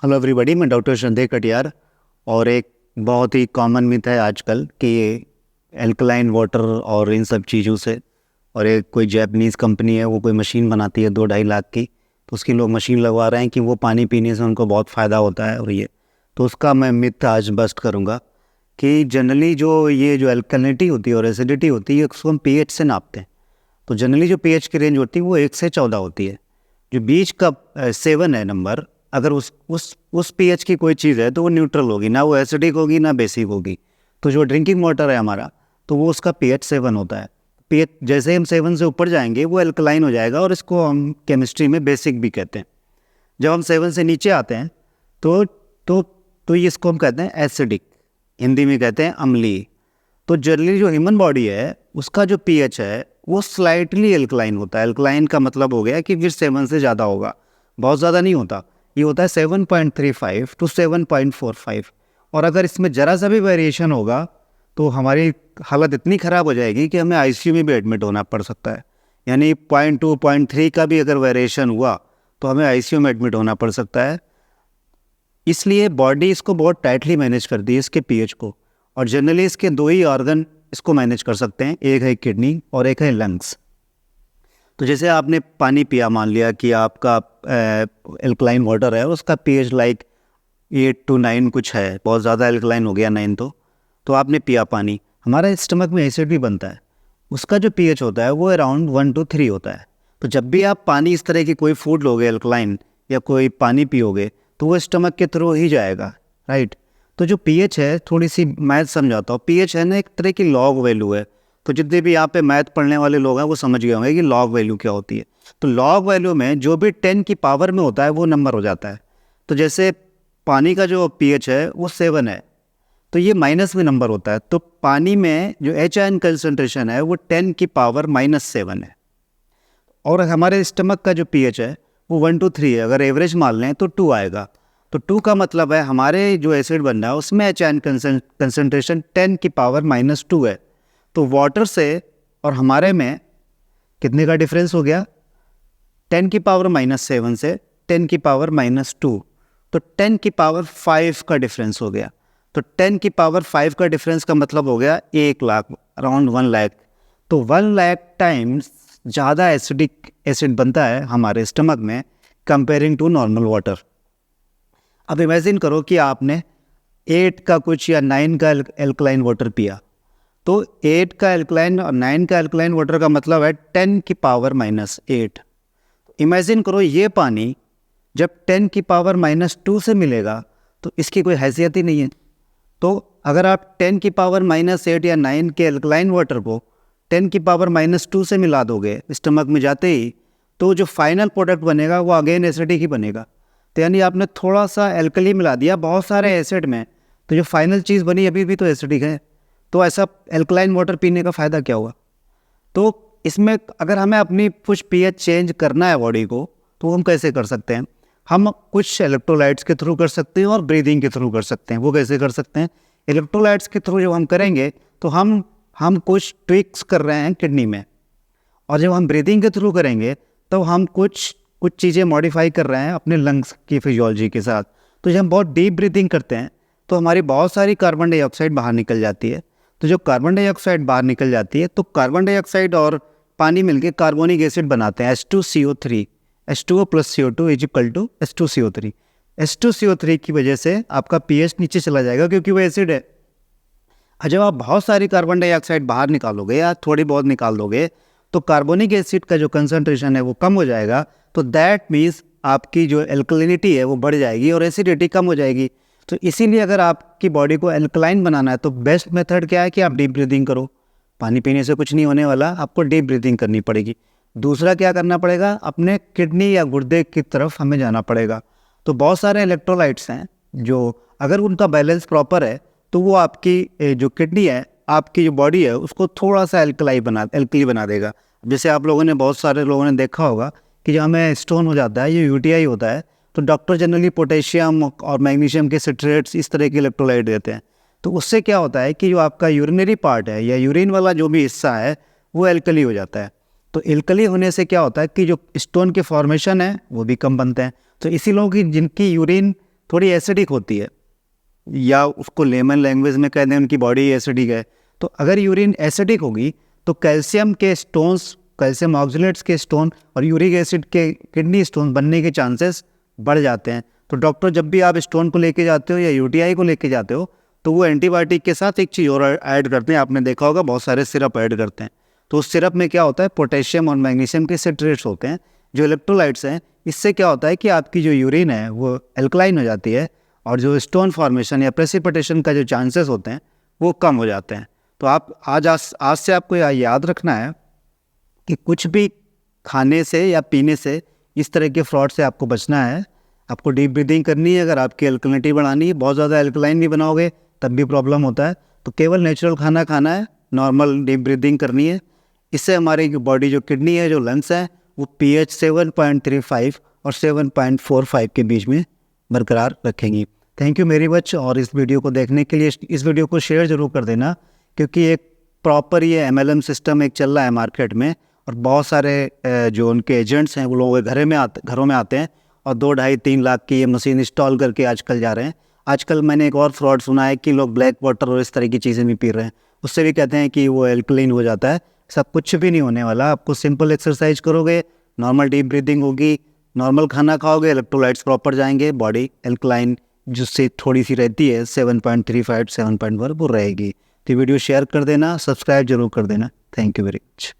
Hello everybody, मैं doctor Sanjay Katiyar. और एक बहुत ही कॉमन मिथ है आजकल कि एल्कलाइन वाटर और इन सब चीज़ों से, और एक कोई जापानीज़ कंपनी है वो कोई मशीन बनाती है 2-2.5 लाख की, तो उसकी लोग मशीन लगवा रहे हैं कि वो पानी पीने से उनको बहुत फ़ायदा होता है। और ये तो उसका मैं मिथ आज बस्ट करूँगा कि जनरली जो एल्कलिनिटी होती है और एसिडिटी होती है उसको हम पीएच से नापते हैं। तो जनरली जो पीएच की रेंज होती है वो 1 से 14 होती है। जो बीच का 7 है नंबर, अगर उस पीएच की कोई चीज़ है तो वो न्यूट्रल होगी, ना वो एसिडिक होगी ना बेसिक होगी। तो जो ड्रिंकिंग वाटर है हमारा, तो वो उसका पीएच 7 होता है। पीएच जैसे ही हम 7 से ऊपर जाएंगे वो एल्कलाइन हो जाएगा, और इसको हम केमिस्ट्री में बेसिक भी कहते हैं। जब हम 7 से नीचे आते हैं तो ये इसको हम कहते हैं एसिडिक, हिंदी में कहते हैं अम्लीय। तो जनरली जो ह्यूमन बॉडी है उसका जो पीएच है वो स्लाइटली एल्कलाइन होता है। एल्कलाइन का मतलब हो गया कि फिर 7 से ज़्यादा होगा, बहुत ज़्यादा नहीं होता। ये होता है 7.35 to 7.45। और अगर इसमें ज़रा सा भी वेरिएशन होगा तो हमारी हालत इतनी ख़राब हो जाएगी कि हमें आईसीयू में भी एडमिट होना पड़ सकता है। यानी 0.2 0.3 का भी अगर वेरिएशन हुआ तो हमें आईसीयू में एडमिट होना पड़ सकता है। इसलिए बॉडी इसको बहुत टाइटली मैनेज करती है, इसके पीएच को। और जनरली इसके 2 ही ऑर्गन इसको मैनेज कर सकते हैं, एक है किडनी और एक है लंग्स। तो जैसे आपने पानी पिया, मान लिया कि आपका एल्कलाइन वाटर है, उसका पीएच लाइक 8 to 9 कुछ है, बहुत ज़्यादा एल्कलाइन हो गया 9, तो आपने पिया पानी। हमारा स्टमक में एसिड भी बनता है, उसका जो पीएच होता है वो अराउंड 1 to 3 होता है। तो जब भी आप पानी इस तरह की कोई फूड लोगे एल्कलाइन या कोई पानी पियोगे तो वो स्टमक के थ्रू ही जाएगा, राइट। तो जो पीएच है, थोड़ी सी मैथ समझाता हूँ। पीएच है ना, एक तरह की लॉग वैल्यू है। तो जितने भी यहाँ पे मैथ पढ़ने वाले लोग हैं वो समझ गए होंगे कि लॉग वैल्यू क्या होती है। तो लॉग वैल्यू में जो भी 10 की पावर में होता है वो नंबर हो जाता है। तो जैसे पानी का जो पीएच है वो 7 है, तो ये माइनस में नंबर होता है। तो पानी में जो एच आयन कंसनट्रेशन है वो 10 की पावर -7 है। और हमारे स्टमक का जो पीएच है वो 1 to 3 है। अगर एवरेज मान लें तो 2 आएगा। तो 2 का मतलब है हमारे जो एसिड बन रहा है उसमें एच आयन कंसनट्रेशन 10 की पावर -2 है। तो वाटर से और हमारे में कितने का डिफरेंस हो गया? 10 की पावर -7 से 10 की पावर -2, तो 10 की पावर 5 का डिफरेंस हो गया। तो 10 की पावर 5 का डिफरेंस का मतलब हो गया 1 लाख, अराउंड 1 लाख। तो 1 लाख टाइम्स ज़्यादा एसिडिक एसिड बनता है हमारे स्टमक में कंपेयरिंग टू नॉर्मल वाटर। अब इमेजिन करो कि आपने 8 का कुछ या 9 का एल्कलाइन वाटर पिया। तो 8 का एल्कलाइन और 9 का एल्कलाइन वाटर का मतलब है 10 की पावर -8। इमेजिन करो ये पानी जब 10 की पावर -2 से मिलेगा तो इसकी कोई हैसियत ही नहीं है। तो अगर आप 10 की पावर -8 या 9 के एल्कलाइन वाटर को 10 की पावर -2 से मिला दोगे स्टमक में जाते ही, तो जो फाइनल प्रोडक्ट बनेगा वो अगेन एसिडिक ही बनेगा। तो यानी आपने थोड़ा सा एल्कली मिला दिया बहुत सारे एसिड में, तो जो फाइनल चीज़ बनी अभी भी तो एसिडिक है। तो ऐसा एल्कलाइन वाटर पीने का फ़ायदा क्या हुआ? तो इसमें अगर हमें अपनी कुछ पीएच चेंज करना है बॉडी को, तो हम कैसे कर सकते हैं? हम कुछ इलेक्ट्रोलाइट्स के थ्रू कर सकते हैं और ब्रीदिंग के थ्रू कर सकते हैं। वो कैसे कर सकते हैं? इलेक्ट्रोलाइट्स के थ्रू जब हम करेंगे तो हम कुछ ट्विक्स कर रहे हैं किडनी में, और जब हम ब्रीदिंग के थ्रू करेंगे तो हम कुछ चीज़ें मॉडिफाई कर रहे हैं अपने लंग्स की फिजियोलॉजी के साथ। तो जब हम बहुत डीप ब्रीदिंग करते हैं तो हमारी बहुत सारी कार्बन डाइऑक्साइड बाहर निकल जाती है। तो जब कार्बन डाइऑक्साइड बाहर निकल जाती है तो कार्बन डाइऑक्साइड और पानी मिलकर कार्बोनिक एसिड बनाते हैं H2CO3। H2O + CO2 = H2CO3। H2CO3 की वजह से आपका pH नीचे चला जाएगा क्योंकि वो एसिड है। और जब आप बहुत सारी कार्बन डाइऑक्साइड बाहर निकालोगे या थोड़ी बहुत निकाल दोगे तो कार्बोनिक एसिड का जो कंसनट्रेशन है वो कम हो जाएगा। तो दैट मीन्स आपकी जो एल्कलिनिटी है वो बढ़ जाएगी और एसिडिटी कम हो जाएगी। तो इसीलिए अगर आपकी बॉडी को एल्कलाइन बनाना है तो बेस्ट मेथड क्या है कि आप डीप ब्रीदिंग करो। पानी पीने से कुछ नहीं होने वाला, आपको डीप ब्रीदिंग करनी पड़ेगी। दूसरा क्या करना पड़ेगा? अपने किडनी या गुर्दे की तरफ हमें जाना पड़ेगा। तो बहुत सारे इलेक्ट्रोलाइट्स हैं जो अगर उनका बैलेंस प्रॉपर है तो वो आपकी जो किडनी है, आपकी जो बॉडी है उसको थोड़ा सा एल्कली बना देगा। जैसे आप लोगों ने, बहुत सारे लोगों ने देखा होगा कि जब हमें स्टोन हो जाता है, ये यूटीआई होता है, तो डॉक्टर जनरली पोटेशियम और मैग्नीशियम के सिट्रेट्स इस तरह के इलेक्ट्रोलाइट देते हैं। तो उससे क्या होता है कि जो आपका यूरिनरी पार्ट है या यूरिन वाला जो भी हिस्सा है वो एल्कली हो जाता है। तो एल्कली होने से क्या होता है कि जो स्टोन के फॉर्मेशन है वो भी कम बनते हैं। तो इसी लोगों की जिनकी यूरिन थोड़ी एसिडिक होती है, या उसको लेमन लैंग्वेज में कहते हैं उनकी बॉडी एसिडिक है। तो अगर यूरिन एसिडिक होगी तो कैल्शियम के स्टोन्स, कैल्शियम ऑक्सलेट्स के स्टोन और यूरिक एसिड के किडनी स्टोन बनने के चांसेस बढ़ जाते हैं। तो डॉक्टर जब भी आप स्टोन को लेके जाते हो या यूटीआई को लेके जाते हो तो वो एंटीबायोटिक के साथ एक चीज़ और ऐड करते हैं। आपने देखा होगा बहुत सारे सिरप ऐड करते हैं। तो उस सिरप में क्या होता है, पोटेशियम और मैग्नीशियम के सिट्रेट्स होते हैं जो इलेक्ट्रोलाइट्स हैं। इससे क्या होता है कि आपकी जो यूरिन है वो एल्कलाइन हो जाती है और जो स्टोन फॉर्मेशन या प्रेसिपिटेशन का जो चांसेस होते हैं वो कम हो जाते हैं। तो आप आज से आपको याद रखना है कि कुछ भी खाने से या पीने से इस तरह के फ्रॉड से आपको बचना है। आपको डीप ब्रीदिंग करनी है। अगर आपकी एल्कलिनिटी बढ़ानी है, बहुत ज़्यादा एल्कलाइन नहीं बनाओगे तब भी प्रॉब्लम होता है। तो केवल नेचुरल खाना खाना है, नॉर्मल डीप ब्रीदिंग करनी है। इससे हमारी बॉडी जो किडनी है, जो लंग्स है, वो pH 7.35 और 7.45 के बीच में बरकरार रखेंगी। थैंक यू मेरी बच। और इस वीडियो को देखने के लिए इस वीडियो को शेयर ज़रूर कर देना, क्योंकि एक प्रॉपर ये MLM सिस्टम एक चल रहा है मार्केट में और बहुत सारे जो उनके एजेंट्स हैं वो लोगों के घरों में आते हैं और 2, 2.5, 3 लाख की ये मशीन इंस्टॉल करके आजकल जा रहे हैं। आजकल मैंने एक और फ्रॉड सुना है कि लोग ब्लैक वाटर और इस तरह की चीज़ें भी पी रहे हैं, उससे भी कहते हैं कि वो एल्कलाइन हो जाता है। सब कुछ भी नहीं होने वाला। आपको सिंपल एक्सरसाइज करोगे, नॉर्मल डीप ब्रीदिंग होगी, नॉर्मल खाना खाओगे, इलेक्ट्रोलाइट्स प्रॉपर जाएंगे, बॉडी एल्कलाइन जिससे थोड़ी सी रहती है 7.35 7.1 वो रहेगी। तो वीडियो शेयर कर देना, सब्सक्राइब जरूर कर देना। Thank you very much.